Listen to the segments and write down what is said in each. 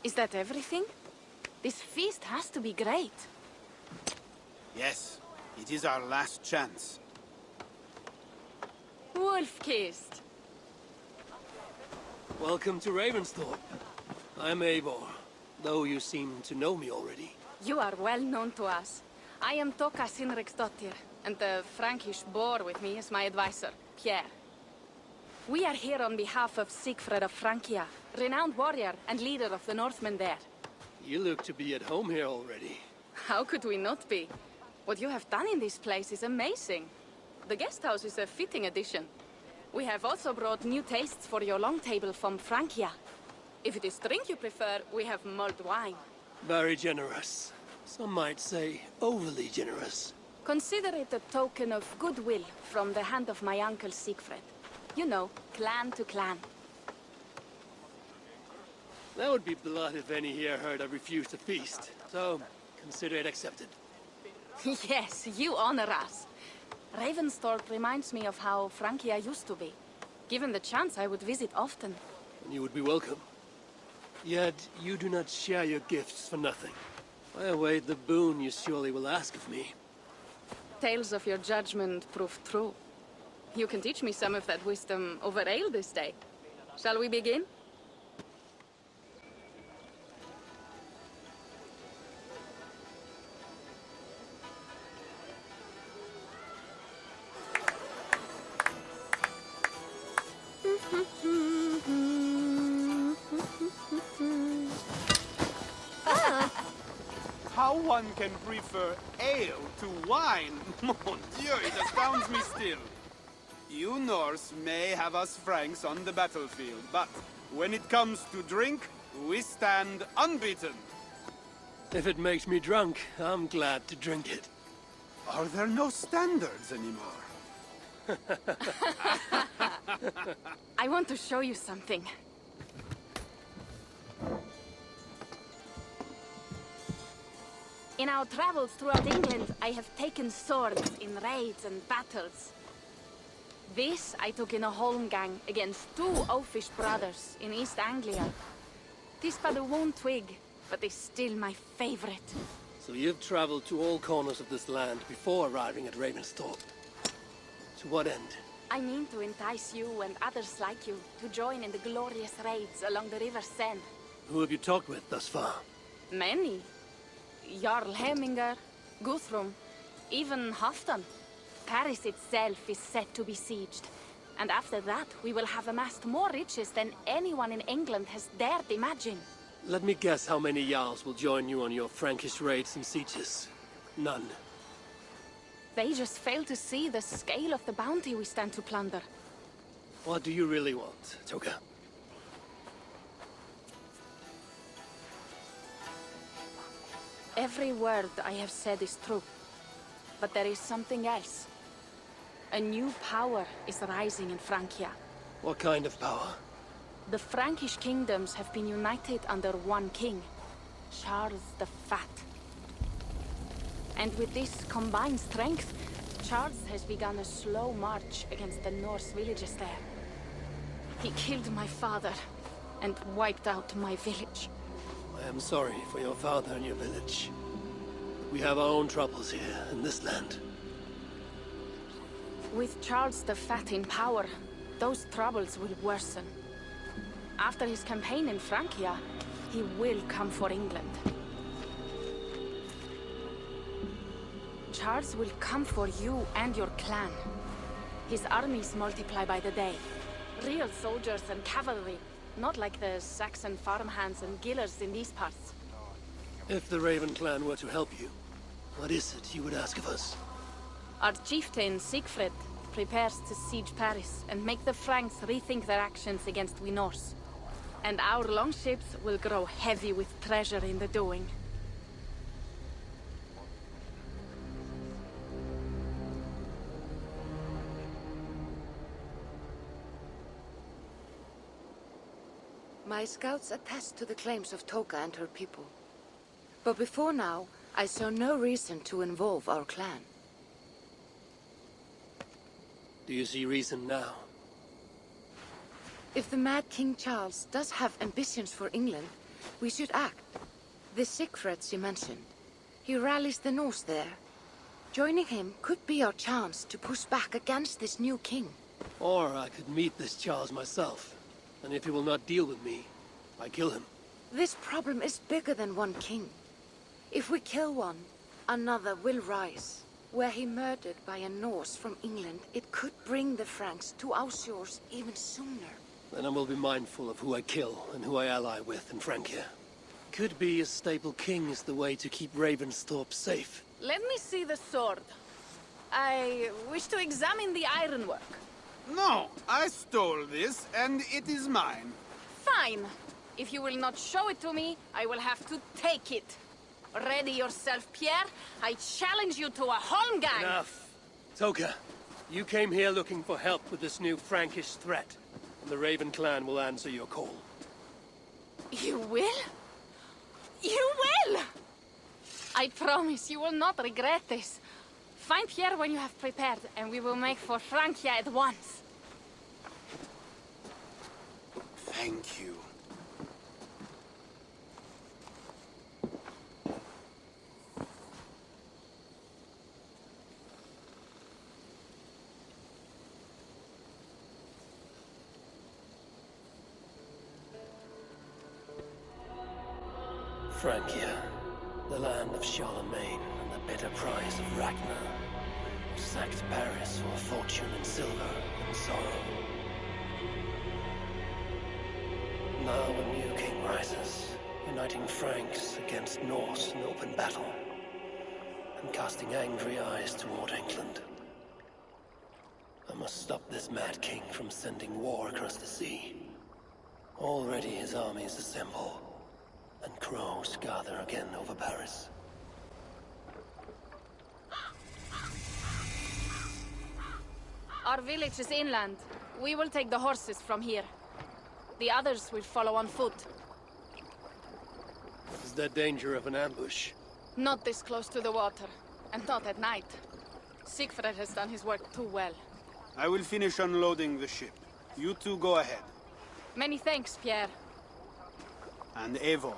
Is that everything? This feast has to be great. Yes, it is our last chance. Wolf-kissed. Welcome to Ravensthorpe. I'm Eivor, though you seem to know me already. You are well known to us. I am Toka Sinriksdottir, and the Frankish boar with me is my advisor, Pierre. We are here on behalf of Sigfred of Francia, renowned warrior and leader of the Northmen there. You look to be at home here already. How could we not be? What you have done in this place is amazing. The guest house is a fitting addition. We have also brought new tastes for your long table from Francia. If it is drink you prefer, we have mulled wine. Very generous. Some might say overly generous. Consider it a token of goodwill from the hand of my uncle Sigfred. You know, clan to clan. That would be blood if any here heard I refused to feast. So, consider it accepted. Yes, you honor us. Ravensthorpe reminds me of how Francia used to be. Given the chance, I would visit often. And you would be welcome. Yet, you do not share your gifts for nothing. I await the boon you surely will ask of me. Tales of your judgment prove true. You can teach me some of that wisdom over ale this day. Shall we begin? How one can prefer ale to wine? Mon Dieu, it astounds me still. You Norse may have us Franks on the battlefield, but when it comes to drink, we stand unbeaten. If it makes me drunk, I'm glad to drink it. Are there no standards anymore? I want to show you something. In our travels throughout England, I have taken swords in raids and battles. This I took in a holmgang against two oafish brothers in East Anglia. This but a worn twig, but is still my favorite. So you've traveled to all corners of this land before arriving at Ravensthorpe. To what end? I mean to entice you and others like you to join in the glorious raids along the River Seine. Who have you talked with thus far? Many. Jarl Hemminger, Guthrum, even Halfdan. Paris itself is set to be besieged. And after that, we will have amassed more riches than anyone in England has dared imagine. Let me guess how many Jarls will join you on your Frankish raids and sieges. None. They just fail to see the scale of the bounty we stand to plunder. What do you really want, Toka? Every word I have said is true. But there is something else. A new power is rising in Francia. What kind of power? The Frankish kingdoms have been united under one king, Charles the Fat. And with this combined strength, Charles has begun a slow march against the Norse villages there. He killed my father and wiped out my village. I am sorry for your father and your village. We have our own troubles here in this land. With Charles the Fat in power, those troubles will worsen. After his campaign in Francia, he will come for England. Charles will come for you and your clan. His armies multiply by the day. Real soldiers and cavalry, not like the Saxon farmhands and gillers in these parts. If the Raven clan were to help you, what is it you would ask of us? Our chieftain, Sigfred, prepares to siege Paris and make the Franks rethink their actions against we Norse. And our longships will grow heavy with treasure in the doing. My scouts attest to the claims of Toka and her people. But before now, I saw no reason to involve our clan. Do you see reason now? If the mad King Charles does have ambitions for England, We should act. The Siegfried she mentioned. He rallies the Norse there. Joining him could be our chance to push back against this new king. Or I could meet this Charles myself. And if he will not deal with me, I kill him. This problem is bigger than one king. If we kill one, another will rise. Were he murdered by a Norse from England, it could bring the Franks to our shores even sooner. Then I will be mindful of who I kill and who I ally with in Francia. Could be a stable king is the way to keep Ravensthorpe safe. Let me see the sword. I wish to examine the ironwork. No, I stole this, and it is mine. Fine. If you will not show it to me, I will have to take it. Ready yourself, Pierre. I challenge you to a holmgang. Enough. Toka, you came here looking for help with this new Frankish threat. And the Raven clan will answer your call. You will? You will! I promise you will not regret this. Find Pierre when you have prepared, and we will make for Francia at once. Thank you. Francia, the land of Charlemagne and the bitter prize of Ragnar, who sacked Paris for fortune and silver and sorrow. Now a new king rises, uniting Franks against Norse in open battle, and casting angry eyes toward England. I must stop this mad king from sending war across the sea. Already his armies assemble, and crows gather again over Paris. Our village is inland. We will take the horses from here. The others will follow on foot. Is there danger of an ambush? Not this close to the water, and not at night. Siegfried has done his work too well. I will finish unloading the ship. You two go ahead. Many thanks, Pierre. And Eivor,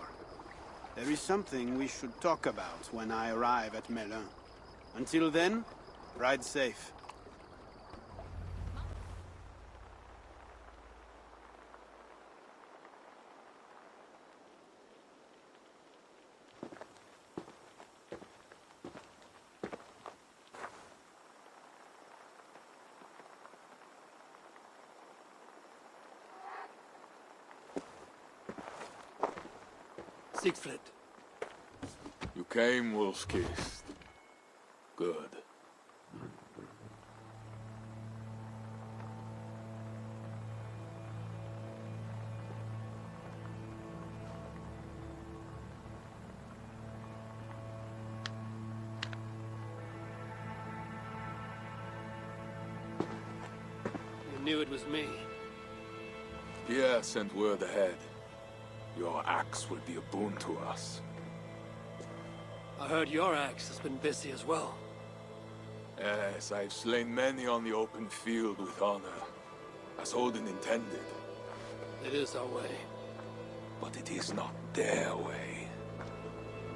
there is something we should talk about when I arrive at Melun. Until then, ride safe. Siegfried. You came, wolf-kissed. Good. You knew it was me. Pierre sent word ahead. Your axe will be a boon to us. I heard your axe has been busy as well. Yes, I've slain many on the open field with honor, as Odin intended. It is our way. But it is not their way.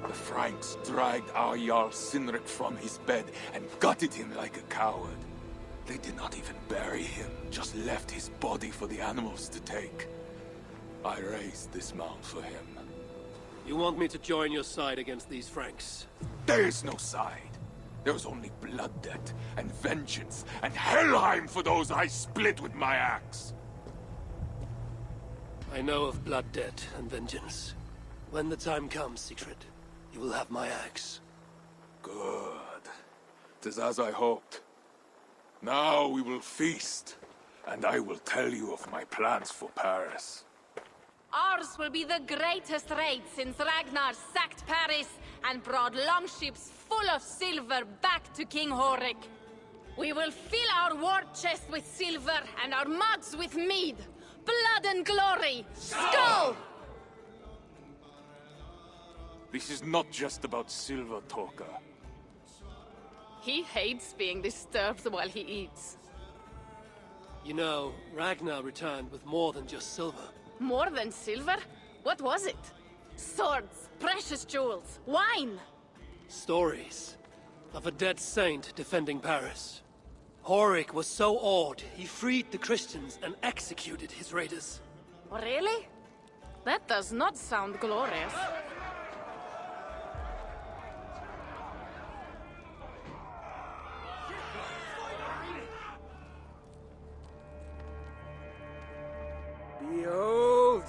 The Franks dragged our Jarl Sinric from his bed and gutted him like a coward. They did not even bury him, just left his body for the animals to take. I raised this mound for him. You want me to join your side against these Franks? There is no side. There is only blood debt and vengeance and Helheim for those I split with my axe. I know of blood debt and vengeance. When the time comes, Siegfried, you will have my axe. Good. 'Tis as I hoped. Now we will feast, and I will tell you of my plans for Paris. Ours will be the greatest raid since Ragnar sacked Paris and brought longships full of silver back to King Horik. We will fill our war chest with silver and our mugs with mead. Blood and glory! Skull! This is not just about silver, Toka. He hates being disturbed while he eats. You know, Ragnar returned with more than just silver. More than silver? What was it? Swords, precious jewels, wine! Stories of a dead saint defending Paris. Horik was so awed, he freed the Christians and executed his raiders. Really? That does not sound glorious. Behold,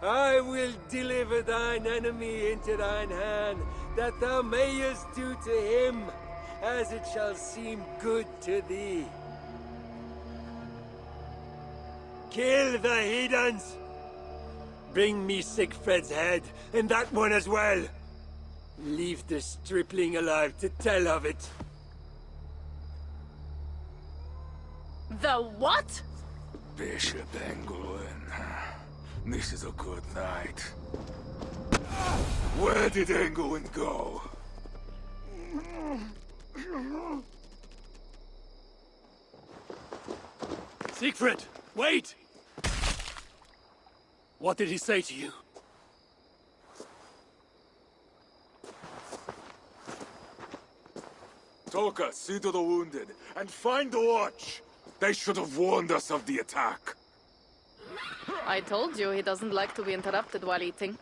I will deliver thine enemy into thine hand, that thou mayest do to him as it shall seem good to thee. Kill the heathens! Bring me Siegfried's head, and that one as well. Leave the stripling alive to tell of it. The what? Bishop Engelwin. This is a good night. Where did Engelwin go? Siegfried, wait! What did he say to you? Toka, see to the wounded, and find the watch! They should have warned us of the attack. I told you he doesn't like to be interrupted while eating.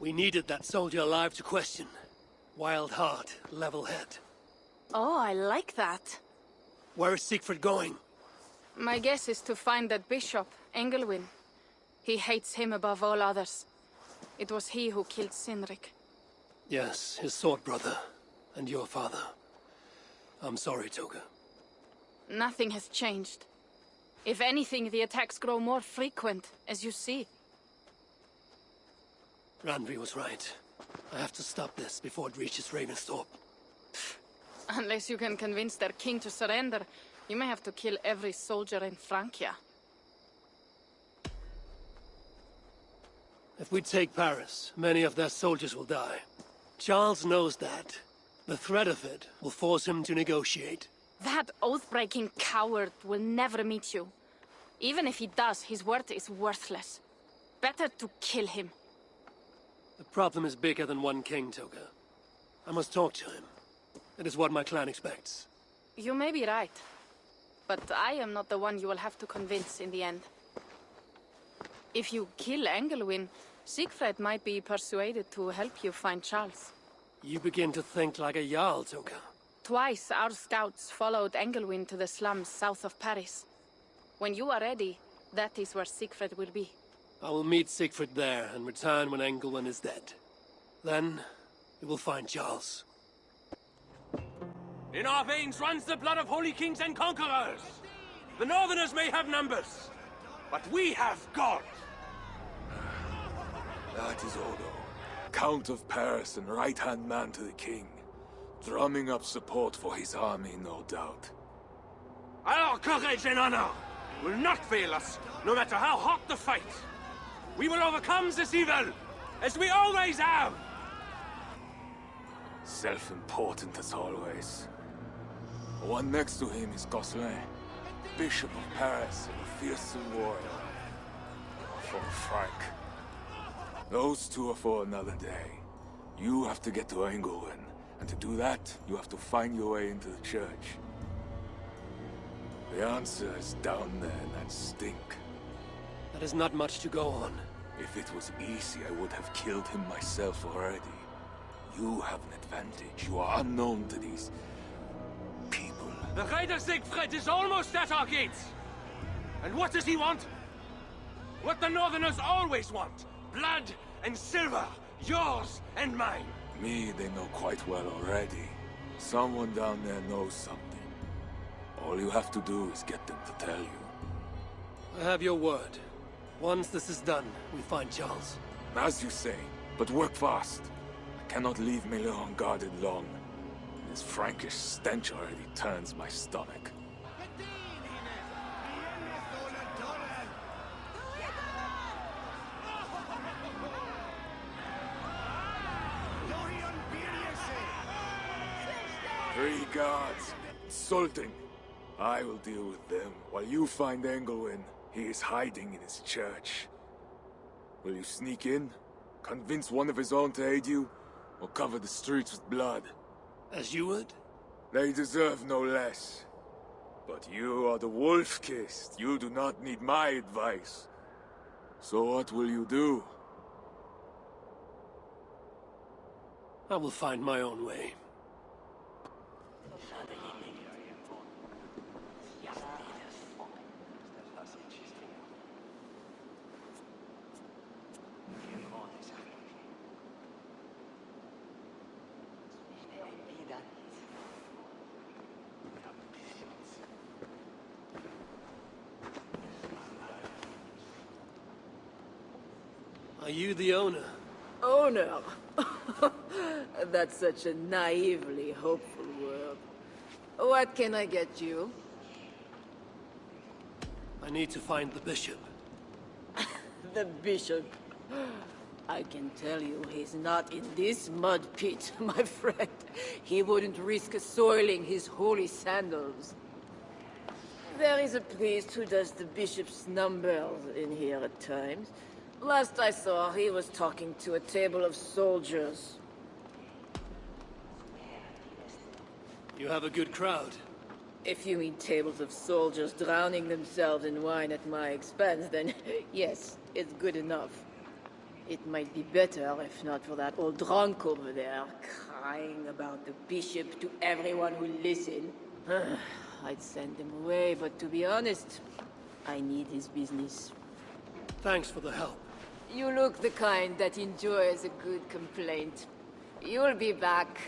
We needed that soldier alive to question. Wild heart, level head. Oh, I like that. Where is Siegfried going? My guess is to find that bishop, Engelwin. He hates him above all others. It was he who killed Cynric. Yes, his sword brother. And your father. I'm sorry, Toga. Nothing has changed. If anything, the attacks grow more frequent, as you see. Randvi was right. I have to stop this before it reaches Ravensthorpe. Unless you can convince their king to surrender, you may have to kill every soldier in Francia. If we take Paris, many of their soldiers will die. Charles knows that. The threat of it will force him to negotiate. That oath-breaking coward will never meet you. Even if he does, his word is worthless. Better to kill him. The problem is bigger than one king, Toga. I must talk to him. It is what my clan expects. You may be right. But I am not the one you will have to convince in the end. If you kill Engelwin, Siegfried might be persuaded to help you find Charles. You begin to think like a Jarl, Toga. Twice our scouts followed Engelwin to the slums south of Paris. When you are ready, that is where Siegfried will be. I will meet Siegfried there and return when Engelwin is dead. Then, we will find Charles. In our veins runs the blood of holy kings and conquerors. The Northerners may have numbers, but we have God. That is Odo, Count of Paris and right-hand man to the king. Drumming up support for his army, no doubt. Our courage and honor will not fail us, no matter how hot the fight. We will overcome this evil, as we always have. Self-important as always. The one next to him is Gosselin, Bishop of Paris and a fearsome warrior. From Frank. Those two are for another day. You have to get to Engelwin, and to do that, you have to find your way into the church. The answer is down there in that stink. That is not much to go on. If it was easy, I would have killed him myself already. You have an advantage. You are unknown to these people. The Raider Siegfried is almost at our gates. And what does he want? What the Northerners always want. Blood and silver. Yours and mine. Me, they know quite well already. Someone down there knows something. All you have to do is get them to tell you. I have your word. Once this is done, we find Charles. As you say, but work fast. I cannot leave Miller unguarded long. This Frankish stench already turns my stomach. Three guards, insulting. I will deal with them, while you find Engelwin. He is hiding in his church. Will you sneak in? Convince one of his own to aid you, or cover the streets with blood. As you would? They deserve no less. But you are the wolf-kissed. You do not need my advice. So what will you do? I will find my own way. Are you the owner? Owner? That's such a naively hopeful word. What can I get you? I need to find the bishop. The bishop. I can tell you he's not in this mud pit, my friend. He wouldn't risk soiling his holy sandals. There is a priest who does the bishop's numbers in here at times. Last I saw, he was talking to a table of soldiers. You have a good crowd. If you mean tables of soldiers drowning themselves in wine at my expense, then yes, it's good enough. It might be better if not for that old drunk over there, crying about the bishop to everyone who listened. I'd send him away, but to be honest, I need his business. Thanks for the help. You look the kind that enjoys a good complaint. You'll be back.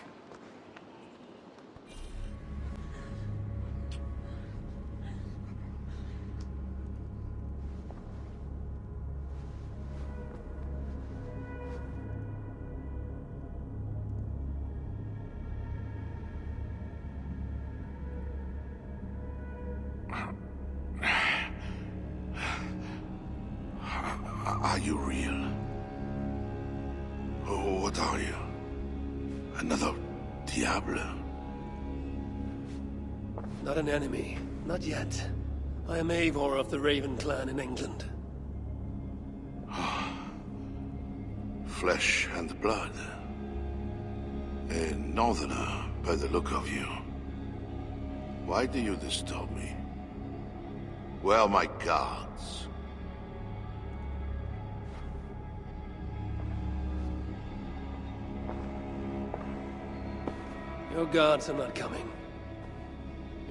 Are you real? Oh, what are you? Another Diablo? Not an enemy. Not yet. I am Eivor of the Raven clan in England. Flesh and blood. A northerner, by the look of you. Why do you disturb me? Where are my guards? Your guards are not coming.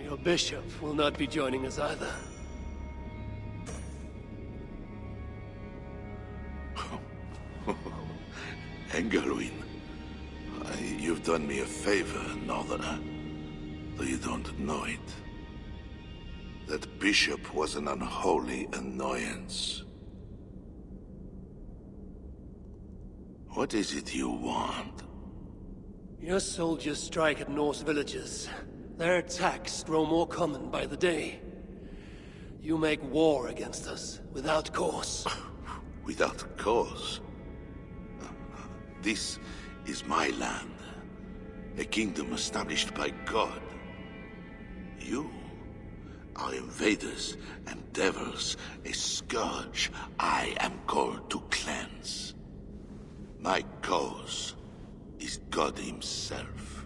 Your bishop will not be joining us either. Engelwin, you've done me a favor, northerner. Though you don't know it. That bishop was an unholy annoyance. What is it you want? Your soldiers strike at Norse villages. Their attacks grow more common by the day. You make war against us, without cause. Without cause? This is my land. A kingdom established by God. You are invaders and devils, a scourge I am called to cleanse. My cause is God himself.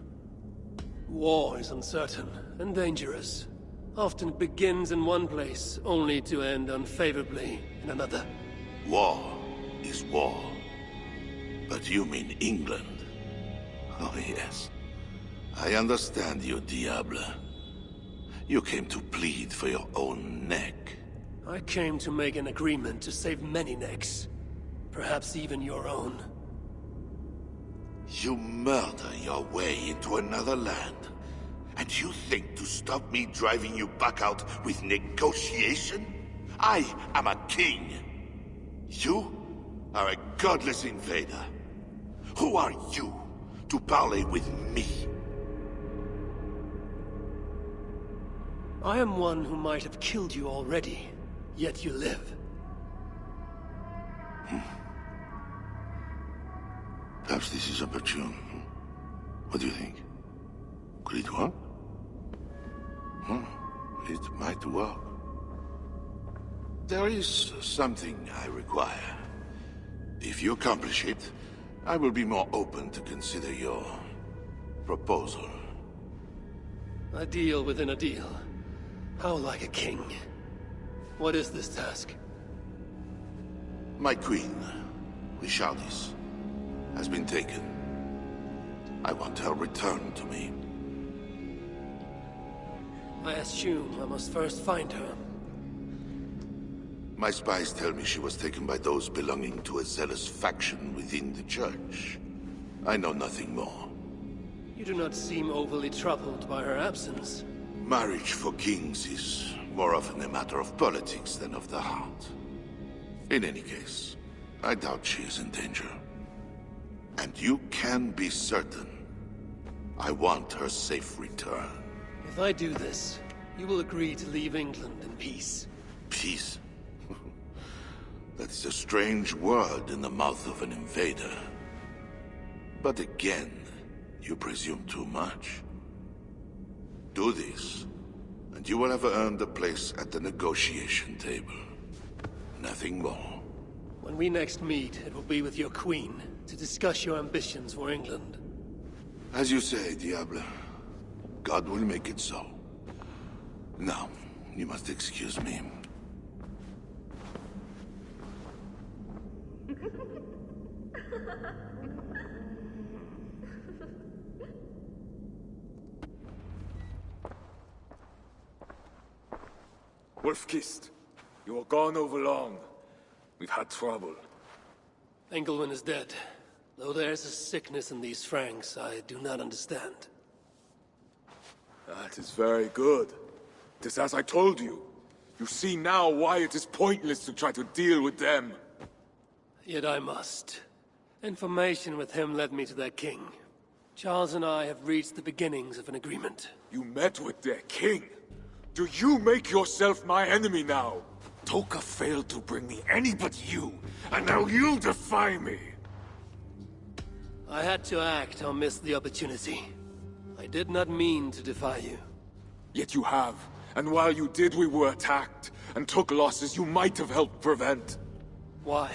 War is uncertain and dangerous. Often begins in one place, only to end unfavorably in another. War is war. But you mean England? Oh yes. I understand you, Diable. You came to plead for your own neck. I came to make an agreement to save many necks. Perhaps even your own. You murder your way into another land. And you think to stop me driving you back out with negotiation? I am a king. You are a godless invader. Who are you to parley with me? I am one who might have killed you already, yet you live. Perhaps this is opportune. What do you think? Could it work? It might work. There is something I require. If you accomplish it, I will be more open to consider your proposal. A deal within a deal. How like a king. What is this task? My queen, Richardis, has been taken. I want her returned to me. I assume I must first find her. My spies tell me she was taken by those belonging to a zealous faction within the church. I know nothing more. You do not seem overly troubled by her absence. Marriage for kings is more often a matter of politics than of the heart. In any case, I doubt she is in danger. And you can be certain I want her safe return. If I do this, you will agree to leave England in peace. Peace? That is a strange word in the mouth of an invader. But again, you presume too much. Do this, and you will have earned a place at the negotiation table. Nothing more. When we next meet, it will be with your queen, to discuss your ambitions for England. As you say, Diable. God will make it so. Now, you must excuse me. Wolf-Kissed, you were gone over long. We've had trouble. Engelwin is dead. Though there is a sickness in these Franks I do not understand. That is very good. It is as I told you. You see now why it is pointless to try to deal with them. Yet I must. Information with him led me to their king. Charles and I have reached the beginnings of an agreement. You met with their king? Do you make yourself my enemy now? Toka failed to bring me any but you, and now you defy me! I had to act or miss the opportunity. I did not mean to defy you. Yet you have, and while you did we were attacked, and took losses you might have helped prevent. Why?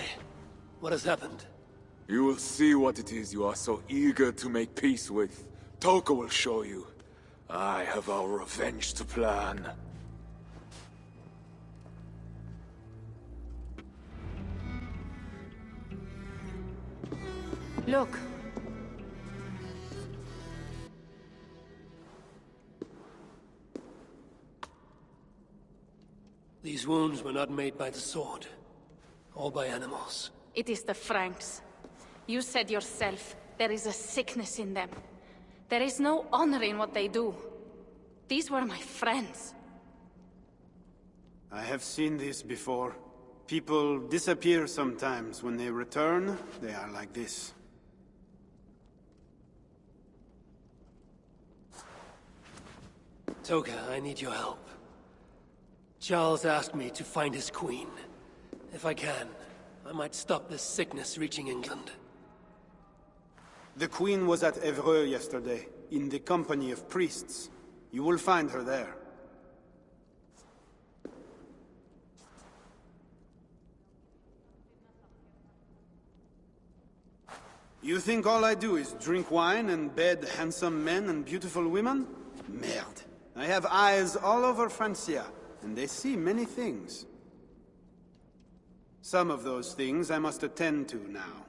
What has happened? You will see what it is you are so eager to make peace with. Toka will show you. I have our revenge to plan. Look. These wounds were not made by the sword, or by animals. It is the Franks. You said yourself, there is a sickness in them. There is no honor in what they do. These were my friends. I have seen this before. People disappear sometimes. When they return, they are like this. Toka, I need your help. Charles asked me to find his queen. If I can, I might stop this sickness reaching England. The Queen was at Evreux yesterday, in the company of priests. You will find her there. You think all I do is drink wine and bed handsome men and beautiful women? Merde. I have eyes all over Francia, and they see many things. Some of those things I must attend to now.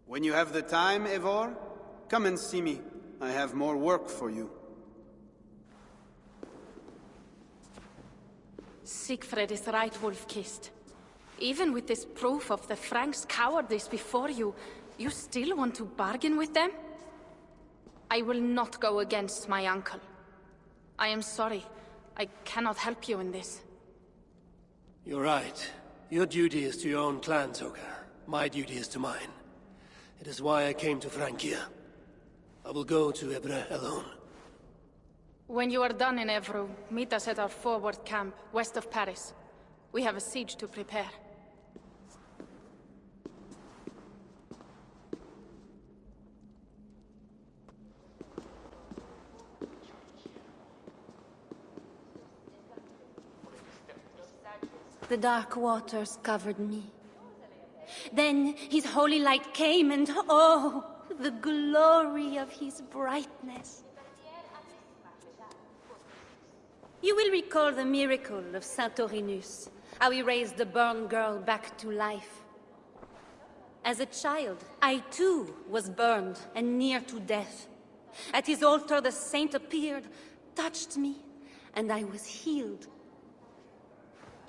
When you have the time, Eivor, come and see me. I have more work for you. Siegfried is right, Wolf-Kissed. Even with this proof of the Franks' cowardice before you, you still want to bargain with them? I will not go against my uncle. I am sorry. I cannot help you in this. You're right. Your duty is to your own clan, Toka. My duty is to mine. It is why I came to Francia. I will go to Evreux alone. When you are done in Evreux, meet us at our forward camp, west of Paris. We have a siege to prepare. The dark waters covered me. Then his holy light came, and oh, the glory of his brightness. You will recall the miracle of Saint-Orinus, how he raised the burned girl back to life. As a child, I too was burned and near to death. At his altar, the saint appeared, touched me, and I was healed.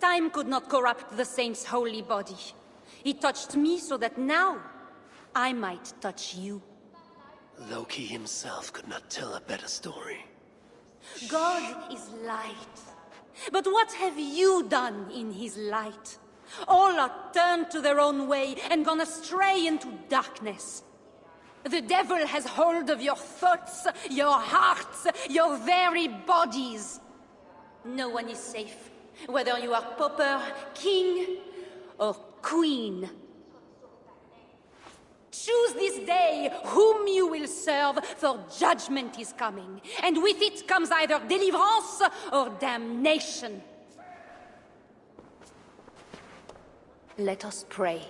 Time could not corrupt the saint's holy body. He touched me so that now I might touch you. Loki himself could not tell a better story. God is light. But what have you done in his light? All are turned to their own way and gone astray into darkness. The devil has hold of your thoughts, your hearts, your very bodies. No one is safe, whether you are pauper, king, or queen. Choose this day whom you will serve, for judgment is coming, and with it comes either deliverance or damnation. Let us pray.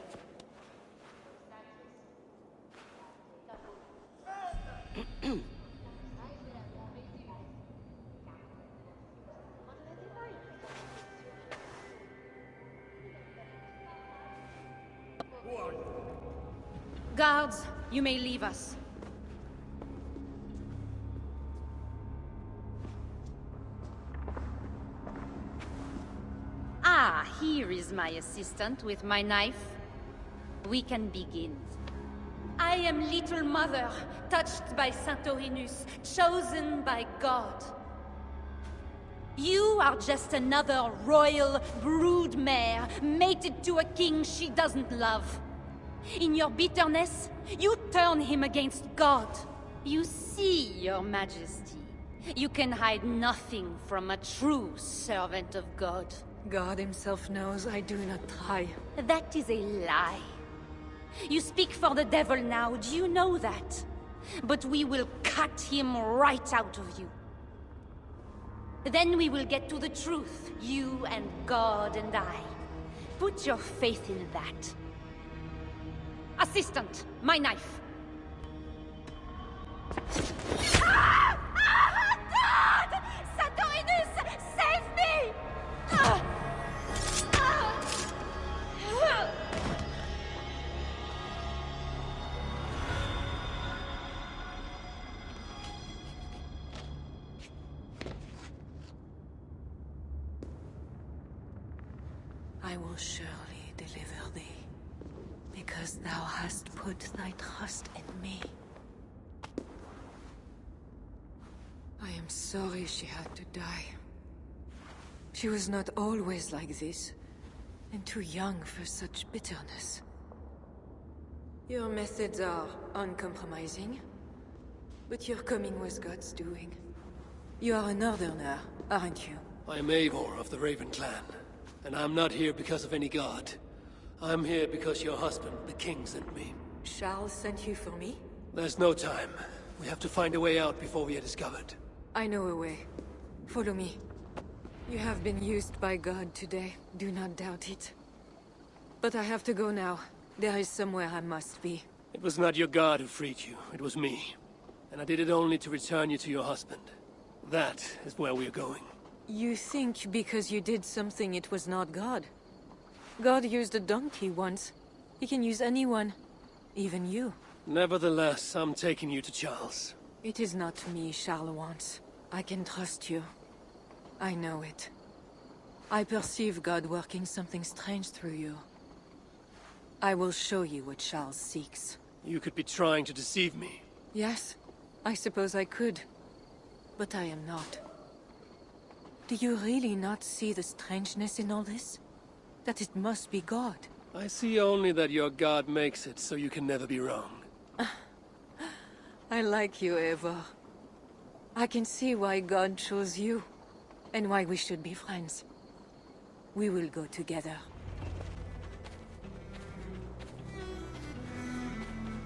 Guards, you may leave us. Ah, here is my assistant with my knife. We can begin. I am Little Mother, touched by Saint-Orinus, chosen by God. You are just another royal broodmare, mated to a king she doesn't love. In your bitterness, you turn him against God. You see, Your Majesty, you can hide nothing from a true servant of God. God himself knows I do not try. That is a lie. You speak for the devil now, do you know that? But we will cut him right out of you. Then we will get to the truth, you and God and I. Put your faith in that. Assistant, my knife. Ah! Ah! God! Saint-Orinus, save me! Ah! Ah! I will surely deliver thee, because thou hast put thy trust in me. I am sorry she had to die. She was not always like this, and too young for such bitterness. Your methods are uncompromising, but your coming was God's doing. You are a northerner, aren't you? I am Eivor of the Raven Clan, and I'm not here because of any god. I'm here because your husband, the king, sent me. Charles sent you for me? There's no time. We have to find a way out before we are discovered. I know a way. Follow me. You have been used by God today. Do not doubt it. But I have to go now. There is somewhere I must be. It was not your god who freed you. It was me. And I did it only to return you to your husband. That is where we are going. You think because you did something it was not God? God used a donkey once. He can use anyone. Even you. Nevertheless, I'm taking you to Charles. It is not me Charles wants. I can trust you. I know it. I perceive God working something strange through you. I will show you what Charles seeks. You could be trying to deceive me. Yes, I suppose I could. But I am not. Do you really not see the strangeness in all this? That it must be God? I see only that your god makes it so you can never be wrong. I like you, Eivor. I can see why God chose you, and why we should be friends. We will go together.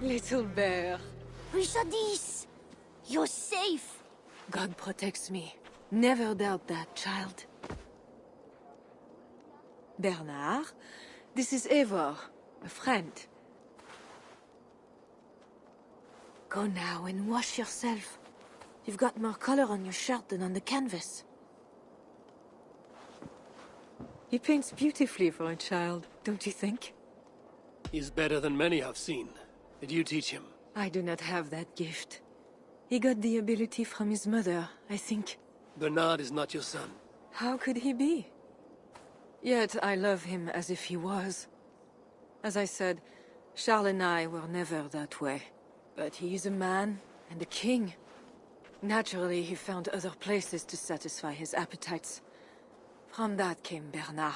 Little bear. Richardis! You're safe! God protects me. Never doubt that, child. Bernard, this is Eivor, A friend. Go now and wash yourself. You've got more color on your shirt than on the canvas. He paints beautifully for a child, don't you think? He's better than many I've seen. Did you teach him? I do not have that gift. He got the ability from his mother, I think. Bernard is not your son. How could he be? Yet I love him as if he was. As I said, Charles and I were never that way. But he is a man and a king. Naturally, he found other places to satisfy his appetites. From that came Bernard.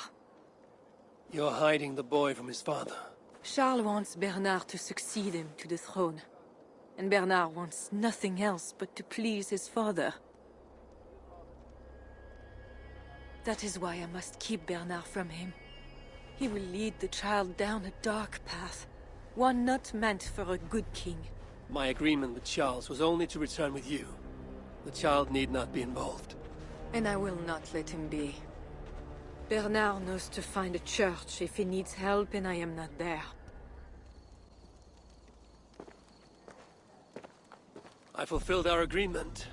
You're hiding the boy from his father. Charles wants Bernard to succeed him to the throne. And Bernard wants nothing else but to please his father. That is why I must keep Bernard from him. He will lead the child down a dark path. One not meant for a good king. My agreement with Charles was only to return with you. The child need not be involved. And I will not let him be. Bernard knows to find a church if he needs help and I am not there. I fulfilled our agreement.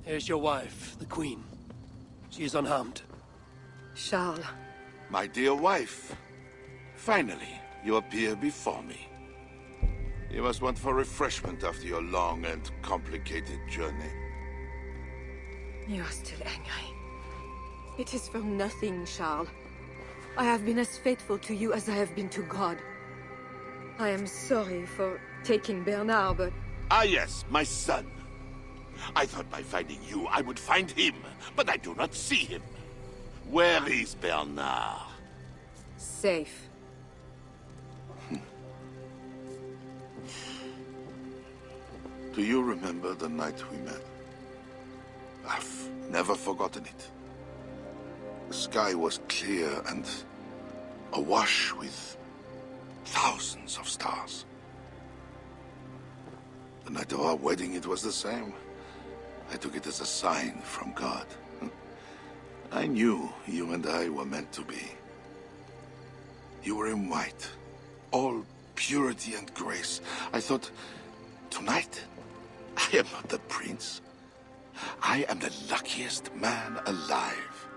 Here's your wife, the Queen. She is unharmed. Charles. My dear wife, finally, you appear before me. You must want for refreshment after your long and complicated journey. You are still angry. It is for nothing, Charles. I have been as faithful to you as I have been to God. I am sorry for taking Bernard, but... Ah yes, my son. I thought by finding you, I would find him, but I do not see him. Where is Bernard? Safe. Do you remember the night we met? I've never forgotten it. The sky was clear and awash with thousands of stars. The night of our wedding, it was the same. I took it as a sign from God. I knew you and I were meant to be. You were in white, all purity and grace. I thought, tonight, I am not the prince. I am the luckiest man alive.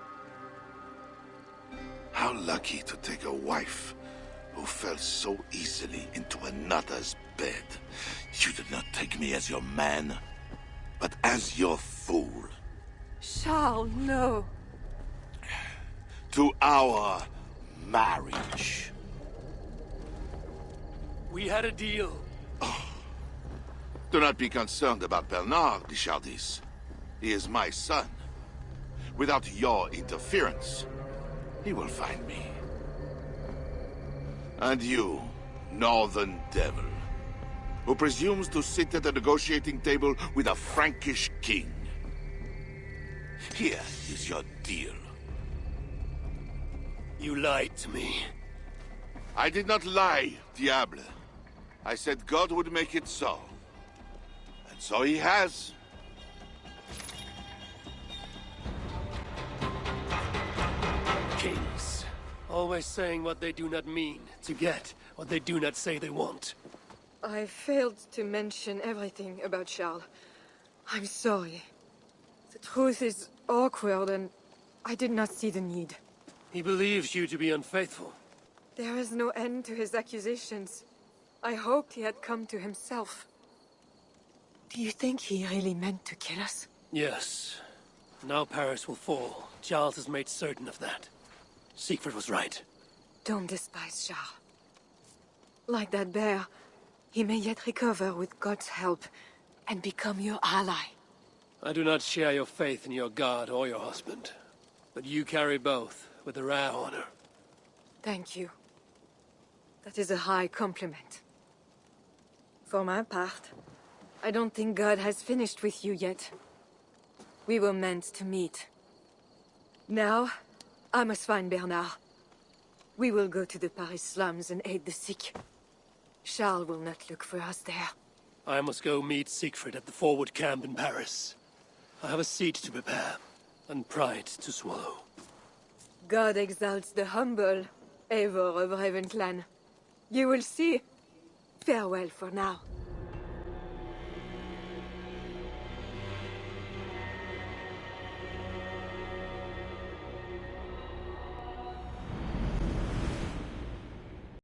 How lucky to take a wife who fell so easily into another's bed. You did not take me as your man, but as your fool. Charles, no. To our marriage. We had a deal. Do not be concerned about Bernard, Richardis. He is my son. Without your interference, he will find me. And you, northern devil, who presumes to sit at a negotiating table with a Frankish king. Here is your deal. You lied to me. I did not lie, Diable. I said God would make it so. And so he has. Kings. Always saying what they do not mean, to get what they do not say they want. I failed to mention everything about Charles. I'm sorry. The truth is awkward and I did not see the need. He believes you to be unfaithful. There is no end to his accusations. I hoped he had come to himself. Do you think he really meant to kill us? Yes. Now Paris will fall. Charles has made certain of that. Siegfried was right. Don't despise Charles. Like that bear, he may yet recover with God's help and become your ally. I do not share your faith in your god or your husband. But you carry both with a rare honor. Thank you. That is a high compliment. For my part, I don't think God has finished with you yet. We were meant to meet. Now, I must find Bernard. We will go to the Paris slums and aid the sick. Charles will not look for us there. I must go meet Siegfried at the forward camp in Paris. I have a seat to prepare, and pride to swallow. God exalts the humble, ever of Raven clan. You will see. Farewell for now.